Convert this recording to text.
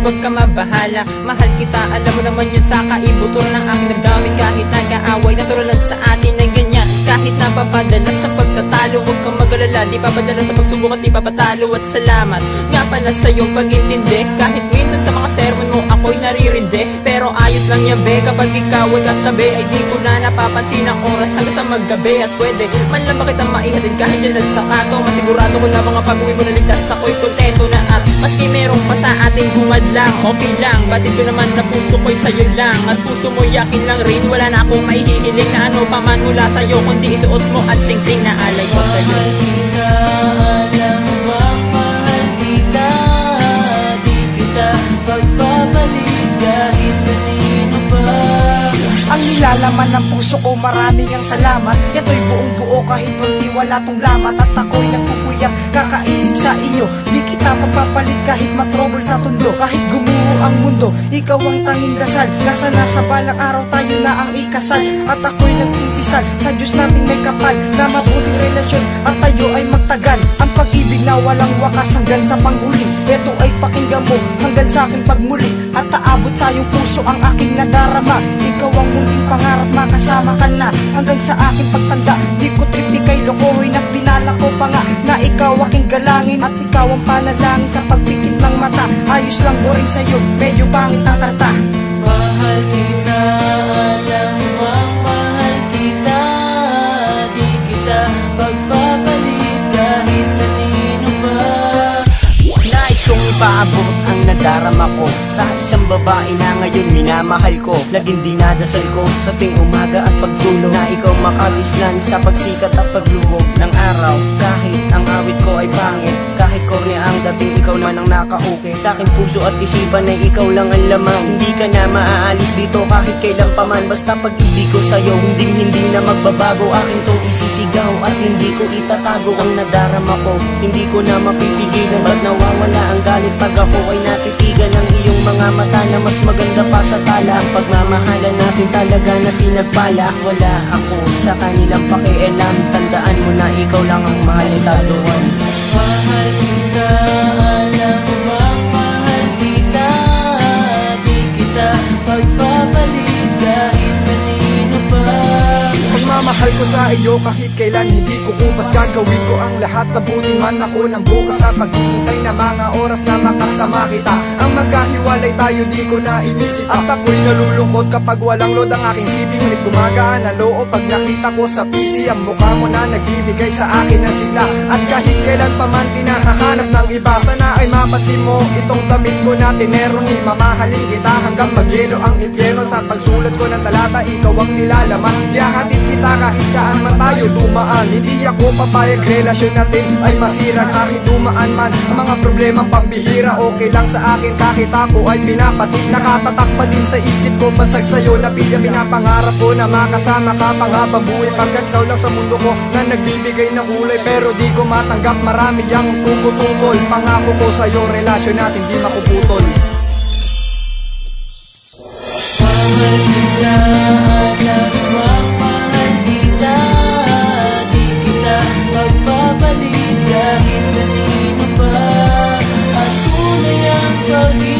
wag ka mabahala. Mahal kita, alam mo naman yun sa kaibuturan ng aking damdamin. Kahit nag-aaway, naturalan sa atin ng ganyan. Kahit napapadala sa pagtatalo, wag kang mag-alala, di papadala sa pagsubok at di papatalo. At salamat nga pala sa iyong pag-intindi. Kahit minsan sa mga sermon mo ako'y naririndi, pero ayos lang yan be, kapag ikaw ay katabi ay di ko na napapansin ang oras hanggang sa maggabi. At pwede man lang ba kitang maihatid kahit dyan sa kato, masigurado ko na mga pag-uwi mo na ligtas, ako'y kontento na. At maski merong pa sa ating bungad lang, okay lang, batid ko naman na puso ko'y sa'yo lang. At puso mo yakin lang rin, wala na akong maihihiling na ano pa man mula sa'yo, kundi isuot mo at sing-sing na alay ko sa'yo. Mahal kita, alam mo bang mahal kita, di kita pagpapalit kahit kanino pa. Ang nilalaman ng puso ko, maraming ang salamat. Ito'y buong buo kahit kunti wala tong lamat. At ako'y nagpupuyat, kakaisip sa iyo, di kita pagpapalit kahit matrobol sa tundo. Kahit gumuho ang mundo, ikaw ang tanging dasal, na sana sa balang araw tayo na ang ikasal. At ako'y nagpuntisal sa Diyos nating may kapal, na mabuting relasyon at tayo ay magtagal. Ang pag-ibig na walang wakas hanggang sa panghuli, ito ay pakinggan mo hanggang sa aking pagmuli. At aabot sa iyong puso ang aking nadarama. Ikaw ang munting pangarap, makasama ka na hanggang sa aking pagtanda. Di ko tripi kay lokohin at binala ko pa nga na ikaw aking galangin. At ikaw ang panalangin sa pagpikit ng mata. Ayos lang boring sa'yo, medyo pangit ang kanta. Mahal kita, alam mo bang mahal kita, di kita pagpapalit kahit kanino pa. Nais kong ipaabot ang nadarama ko sa isang babae na ngayon minamahal ko. Laging dinadasal ko sa tuwing umaga at pagtulog, na ikaw makagislan sa pagsikat at paglubog ng araw. Kahit ang awit ko ay pangit, kahit korne ang dating, ikaw naman ang nakauke sa aking puso at isipan ay ikaw lang ang lamang. Hindi ka na maaalis dito kahit kailan pa man, basta pag-ibig ko sa'yo hindi na magbabago. Akin tong isisigaw at hindi ko itatago ang nadarama ko. Hindi ko na mapipigilan, ba't nawawala ang galit pag ako ay natitigan ng iyong mga mata na mas maganda pa sa tala. Ang pagmamahalan natin talaga na pinagpala. Wala ako sa kanilang pakialam, tandaan mo na ikaw lang ang mahal ni Taduan. Mahal kita, alam mo bang mahal kita, di kita pagpapalit kahit kanino pa. Pagmamahal ko sa iyo kahit kailan hindi ko kupas, gagawin ko ang lahat, tabutin man ako ng bukas sa paghihintay na mga oras na makasama kita. Ang magkahiwalay tayo di ko na inisip, at ako'y nalulungkot kapag walang load ang aking siping. Ngunit gumagaan ang loob pag nakita ko sa PC ang mukha mo na nagbibigay sa akin ng sigla. At kahit kailan pa man tinahahanap ng iba, sana ay mapansin mo itong damit ko na tinerong. Mamahalin kita hanggang magyelo ang impyerno. Sa pagsulat ko ng talata, ikaw ang nilalaman. Ihahatid kita kahit saan man tayo dumaan. Hindi ako papayag relasyon natin ay masira kahit dumaan man ang mga problemang pambihira. Okay lang sa akin kahit ako ay pinapatik. Nakatatak pa din sa isip ko pansag sa'yo na pinapangarap ko na makasama ka panghabang buhay. Pagkat ikaw lang sa mundo ko na nagbibigay ng kulay, pero di ko matanggap marami ang tumututol. Pangako ko sa'yo relasyon natin di makuputol. Mahal kita, alam mo bang mahal kita, di kita pagpapalit kahit kanino pa. At tunay ang pag-ibig